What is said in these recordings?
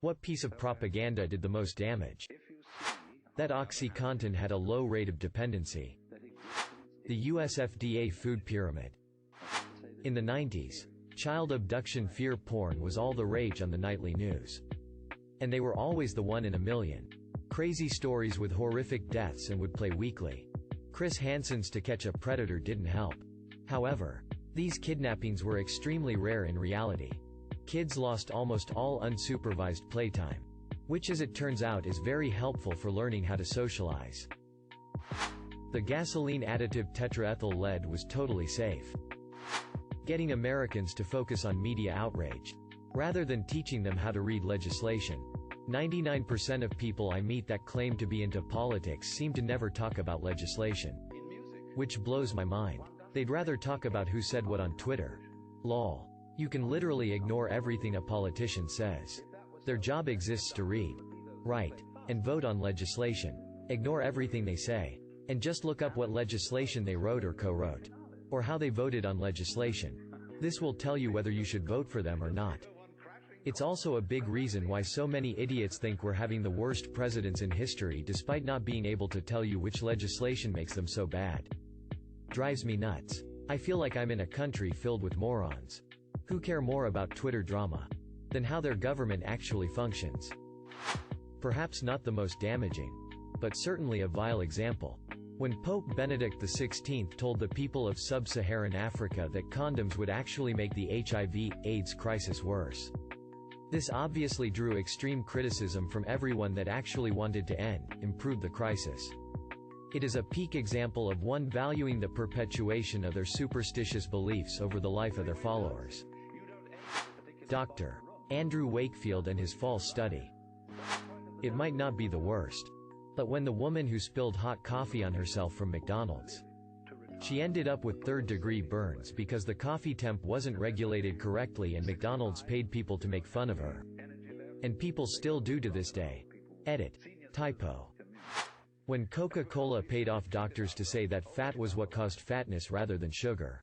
What piece of propaganda did the most damage? That OxyContin had a low rate of dependency. The US FDA food pyramid. In the 90s, child abduction fear porn was all the rage on the nightly news. And they were always the one in a million. Crazy stories with horrific deaths and would play weekly. Chris Hansen's To Catch a Predator didn't help. However, these kidnappings were extremely rare in reality. Kids lost almost all unsupervised playtime, which as it turns out is very helpful for learning how to socialize. The gasoline additive tetraethyl lead was totally safe. Getting Americans to focus on media outrage, rather than teaching them how to read legislation. 99% of people I meet that claim to be into politics seem to never talk about legislation. Which blows my mind. They'd rather talk about who said what on Twitter. Lol. You can literally ignore everything a politician says. Their job exists to read, write, and vote on legislation. Ignore everything they say, and just look up what legislation they wrote or co-wrote. Or how they voted on legislation. This will tell you whether you should vote for them or not. It's also a big reason why so many idiots think we're having the worst presidents in history despite not being able to tell you which legislation makes them so bad. Drives me nuts. I feel like I'm in a country filled with morons who care more about Twitter drama than how their government actually functions. Perhaps not the most damaging, but certainly a vile example. When Pope Benedict XVI told the people of sub-Saharan Africa that condoms would actually make the HIV/AIDS crisis worse. This obviously drew extreme criticism from everyone that actually wanted to improve the crisis. It is a peak example of one valuing the perpetuation of their superstitious beliefs over the life of their followers. Dr. Andrew Wakefield and his false study. It might not be the worst. But when the woman who spilled hot coffee on herself from McDonald's, she ended up with third-degree burns because the coffee temp wasn't regulated correctly and McDonald's paid people to make fun of her. And people still do to this day. Edit. Typo. When Coca-Cola paid off doctors to say that fat was what caused fatness rather than sugar.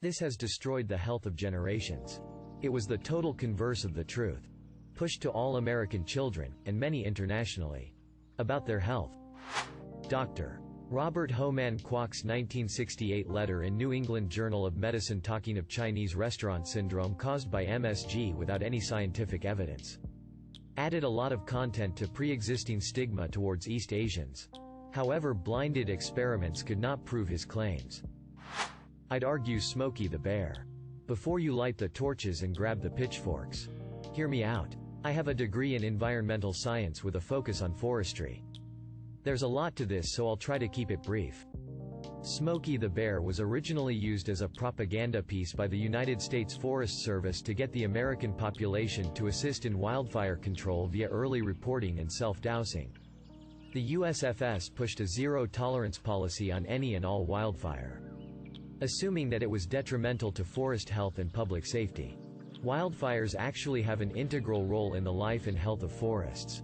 This has destroyed the health of generations. It was the total converse of the truth, pushed to all American children, and many internationally, about their health. Dr. Robert Homan Kwok's 1968 letter in New England Journal of Medicine talking of Chinese restaurant syndrome caused by MSG without any scientific evidence added a lot of content to pre-existing stigma towards East Asians. However, blinded experiments could not prove his claims. I'd argue Smokey the Bear. Before you light the torches and grab the pitchforks. Hear me out. I have a degree in environmental science with a focus on forestry. There's a lot to this, so I'll try to keep it brief. Smokey the Bear was originally used as a propaganda piece by the United States Forest Service to get the American population to assist in wildfire control via early reporting and self-dousing. The USFS pushed a zero-tolerance policy on any and all wildfire, assuming that it was detrimental to forest health and public safety. Wildfires actually have an integral role in the life and health of forests,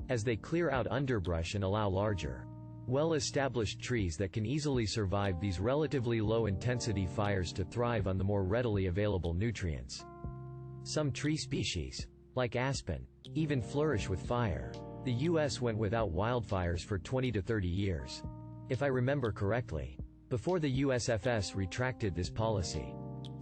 as they clear out underbrush and allow larger, well-established trees that can easily survive these relatively low-intensity fires to thrive on the more readily available nutrients. Some tree species, like aspen, even flourish with fire. The U.S. went without wildfires for 20 to 30 years, if I remember correctly, before the USFS retracted this policy.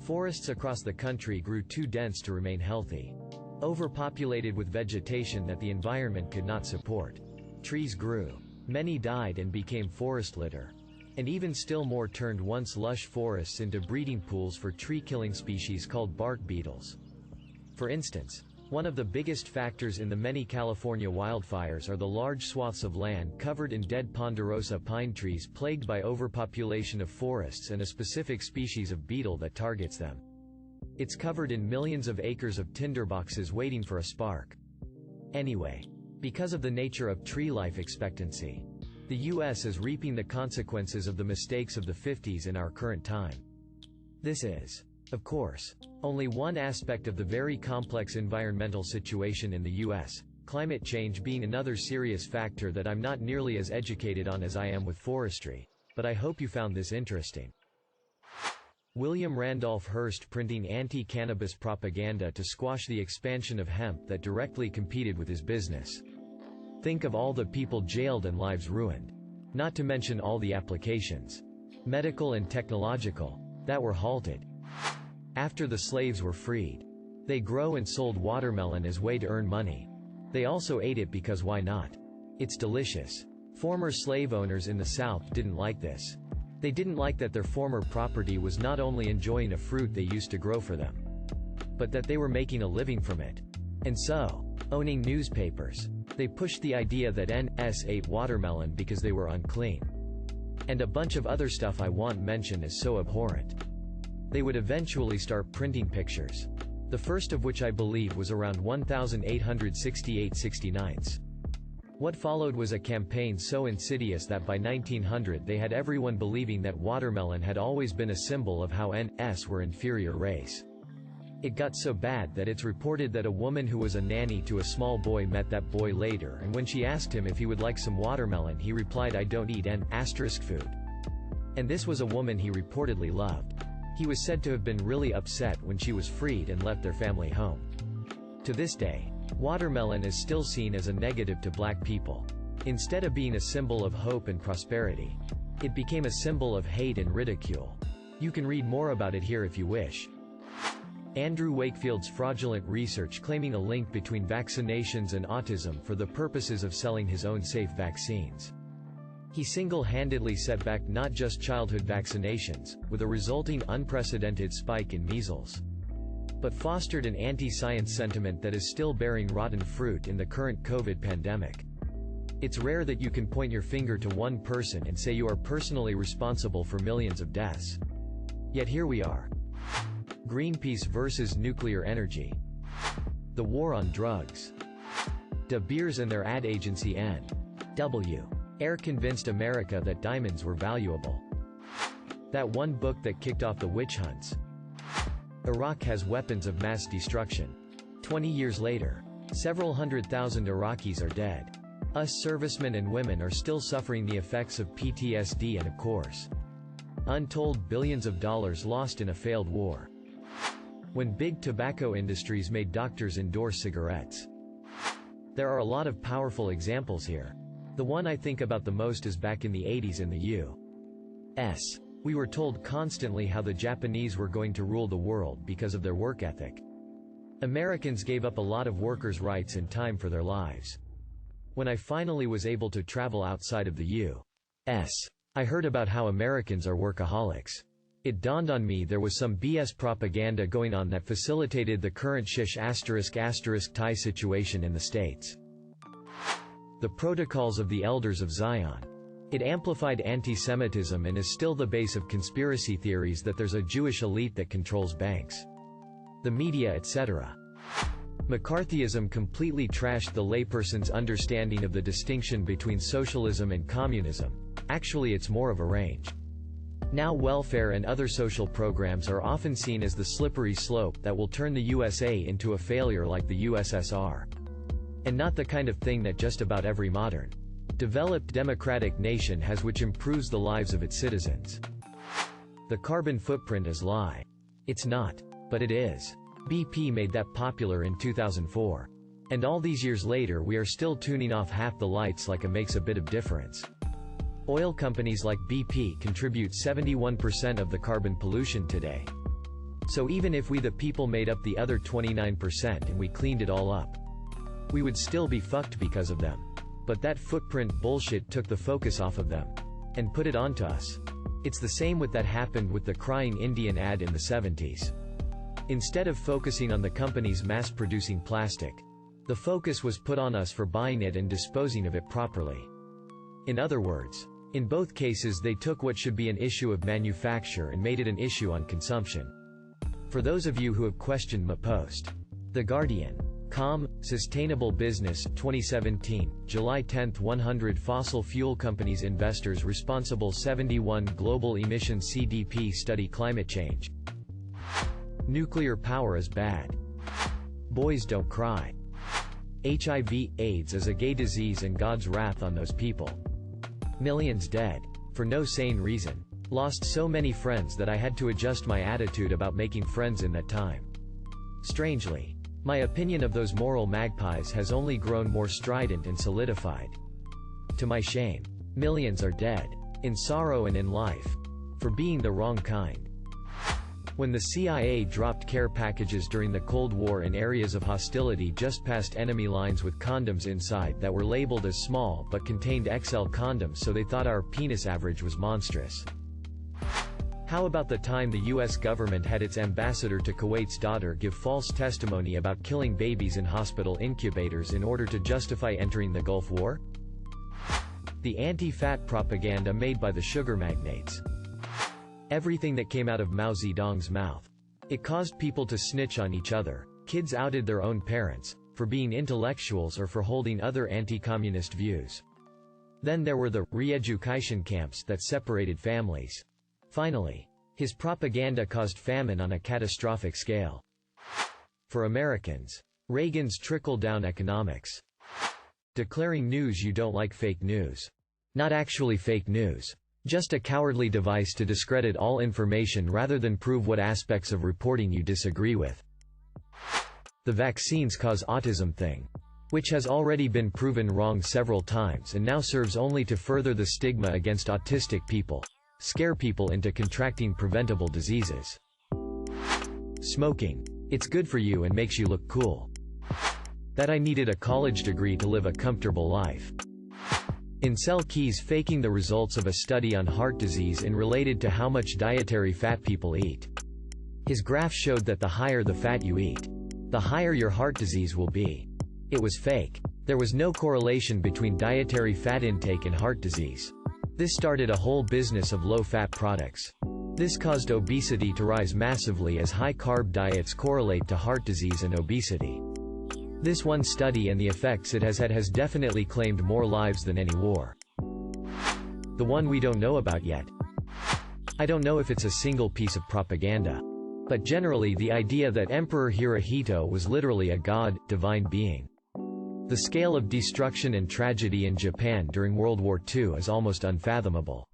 Forests across the country grew too dense to remain healthy, overpopulated with vegetation that the environment could not support. Trees grew. Many died and became forest litter. And even still more turned once lush forests into breeding pools for tree-killing species called bark beetles. For instance, one of the biggest factors in the many California wildfires are the large swaths of land covered in dead ponderosa pine trees plagued by overpopulation of forests and a specific species of beetle that targets them. It's covered in millions of acres of tinderboxes waiting for a spark. Anyway, because of the nature of tree life expectancy, the U.S. is reaping the consequences of the mistakes of the 50s in our current time. This is, of course, only one aspect of the very complex environmental situation in the U.S., climate change being another serious factor that I'm not nearly as educated on as I am with forestry, but I hope you found this interesting. William Randolph Hearst printing anti-cannabis propaganda to squash the expansion of hemp that directly competed with his business. Think of all the people jailed and lives ruined. Not to mention all the applications, medical and technological, that were halted. After the slaves were freed, they grow and sold watermelon as way to earn money. They also ate it because why not? It's delicious. Former slave owners in the South didn't like this. They didn't like that their former property was not only enjoying a fruit they used to grow for them, but that they were making a living from it. And so, owning newspapers, they pushed the idea that NS ate watermelon because they were unclean. And a bunch of other stuff I won't mention is so abhorrent. They would eventually start printing pictures. The first of which I believe was around 1868-69. What followed was a campaign so insidious that by 1900 they had everyone believing that watermelon had always been a symbol of how NS were inferior race. It got so bad that it's reported that a woman who was a nanny to a small boy met that boy later, and when she asked him if he would like some watermelon, he replied, "I don't eat food." And this was a woman he reportedly loved. He was said to have been really upset when she was freed and left their family home. To this day, watermelon is still seen as a negative to black people. Instead of being a symbol of hope and prosperity, it became a symbol of hate and ridicule. You can read more about it here if you wish. Andrew Wakefield's fraudulent research claiming a link between vaccinations and autism for the purposes of selling his own safe vaccines. He single-handedly set back not just childhood vaccinations, with a resulting unprecedented spike in measles, but fostered an anti-science sentiment that is still bearing rotten fruit in the current COVID pandemic. It's rare that you can point your finger to one person and say you are personally responsible for millions of deaths. Yet here we are. Greenpeace versus nuclear energy. The war on drugs. De Beers and their ad agency N.W. Air convinced America that diamonds were valuable. That one book that kicked off the witch hunts. Iraq has weapons of mass destruction. 20 years later, several 100,000 Iraqis are dead. Us servicemen and women are still suffering the effects of PTSD and, of course, untold billions of dollars lost in a failed war. When big tobacco industries made doctors endorse cigarettes. There are a lot of powerful examples here. The one I think about the most is back in the 80s in the U.S. We were told constantly how the Japanese were going to rule the world because of their work ethic. Americans gave up a lot of workers' rights and time for their lives. When I finally was able to travel outside of the U.S., I heard about how Americans are workaholics. It dawned on me there was some BS propaganda going on that facilitated the current ***tie situation in the States. The Protocols of the Elders of Zion. It amplified anti-Semitism and is still the base of conspiracy theories that there's a Jewish elite that controls banks, the media, etc. McCarthyism completely trashed the layperson's understanding of the distinction between socialism and communism. Actually, it's more of a range. Now welfare and other social programs are often seen as the slippery slope that will turn the USA into a failure like the USSR. And not the kind of thing that just about every modern, developed democratic nation has, which improves the lives of its citizens. The carbon footprint is lie. It's not, but it is. BP made that popular in 2004. And all these years later we are still tuning off half the lights like it makes a bit of difference. Oil companies like BP contribute 71% of the carbon pollution today. So even if we the people made up the other 29% and we cleaned it all up, we would still be fucked because of them. But that footprint bullshit took the focus off of them and put it onto us. It's the same with that happened with the crying Indian ad in the 70s. Instead of focusing on the companies mass-producing plastic, the focus was put on us for buying it and disposing of it properly. In other words, in both cases they took what should be an issue of manufacture and made it an issue on consumption. For those of you who have questioned my post, The Guardian. Sustainable Business, 2017, July 10, 100 fossil fuel companies investors responsible 71 global emissions CDP study climate change. Nuclear power is bad. Boys don't cry. HIV/AIDS is a gay disease and God's wrath on those people. Millions dead, for no sane reason. Lost so many friends that I had to adjust my attitude about making friends in that time. Strangely, my opinion of those moral magpies has only grown more strident and solidified. To my shame, millions are dead, in sorrow and in life, for being the wrong kind. When the CIA dropped care packages during the Cold War in areas of hostility just past enemy lines with condoms inside that were labeled as small but contained XL condoms, so they thought our penis average was monstrous. How about the time the US government had its ambassador to Kuwait's daughter give false testimony about killing babies in hospital incubators in order to justify entering the Gulf War? The anti-fat propaganda made by the sugar magnates. Everything that came out of Mao Zedong's mouth. It caused people to snitch on each other. Kids outed their own parents, for being intellectuals or for holding other anti-communist views. Then there were the re-education camps that separated families. Finally, his propaganda caused famine on a catastrophic scale. For Americans, Reagan's trickle-down economics. Declaring news you don't like fake news. Not actually fake news. Just a cowardly device to discredit all information rather than prove what aspects of reporting you disagree with. The vaccines cause autism thing, which has already been proven wrong several times and now serves only to further the stigma against autistic people, scare people into contracting preventable diseases. Smoking. It's good for you and makes you look cool. That I needed a college degree to live a comfortable life. Incel Keys faking the results of a study on heart disease and related to how much dietary fat people eat. His graph showed that the higher the fat you eat, the higher your heart disease will be. It was fake. There was no correlation between dietary fat intake and heart disease. This started a whole business of low-fat products. This caused obesity to rise massively as high-carb diets correlate to heart disease and obesity. This one study and the effects it has had has definitely claimed more lives than any war. The one we don't know about yet. I don't know if it's a single piece of propaganda. But generally the idea that Emperor Hirohito was literally a god, divine being. The scale of destruction and tragedy in Japan during World War II is almost unfathomable.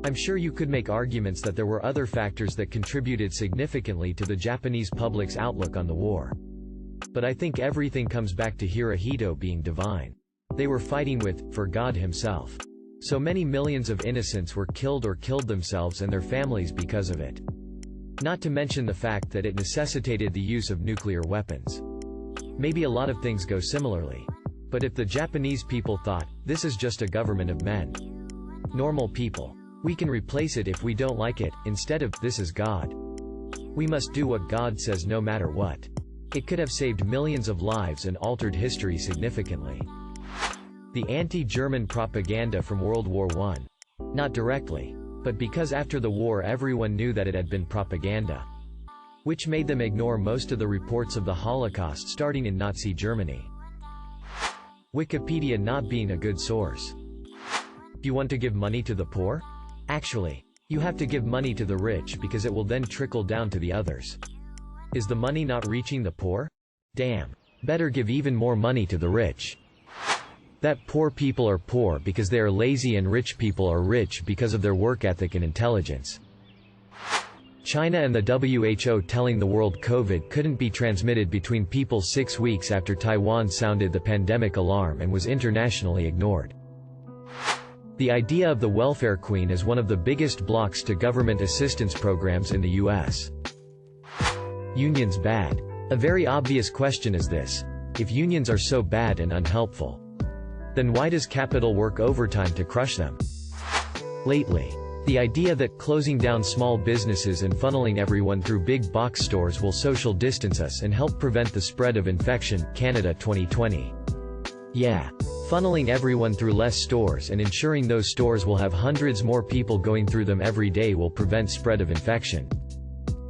I'm sure you could make arguments that there were other factors that contributed significantly to the Japanese public's outlook on the war. But I think everything comes back to Hirohito being divine. They were fighting for God himself. So many millions of innocents were killed or killed themselves and their families because of it. Not to mention the fact that it necessitated the use of nuclear weapons. Maybe a lot of things go similarly. But if the Japanese people thought, this is just a government of men, normal people, we can replace it if we don't like it, instead of, this is God. We must do what God says no matter what. It could have saved millions of lives and altered history significantly. The anti-German propaganda from World War I. Not directly, but because after the war everyone knew that it had been propaganda. Which made them ignore most of the reports of the Holocaust starting in Nazi Germany. Wikipedia not being a good source. You want to give money to the poor? Actually, you have to give money to the rich because it will then trickle down to the others. Is the money not reaching the poor? Damn. Better give even more money to the rich. That poor people are poor because they are lazy and rich people are rich because of their work ethic and intelligence. China and the WHO telling the world COVID couldn't be transmitted between people 6 weeks after Taiwan sounded the pandemic alarm and was internationally ignored. The idea of the welfare queen is one of the biggest blocks to government assistance programs in the US. Unions bad. A very obvious question is this: if unions are so bad and unhelpful, then why does capital work overtime to crush them? Lately, the idea that closing down small businesses and funneling everyone through big box stores will social distance us and help prevent the spread of infection, Canada 2020. Yeah. Funneling everyone through less stores and ensuring those stores will have hundreds more people going through them every day will prevent spread of infection.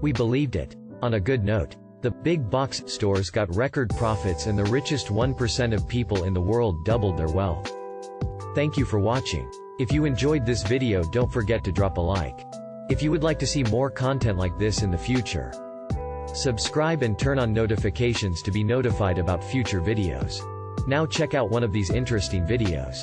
We believed it. On a good note, the big box stores got record profits and the richest 1% of people in the world doubled their wealth. Thank you for watching. If you enjoyed this video, don't forget to drop a like. If you would like to see more content like this in the future, subscribe and turn on notifications to be notified about future videos. Now check out one of these interesting videos.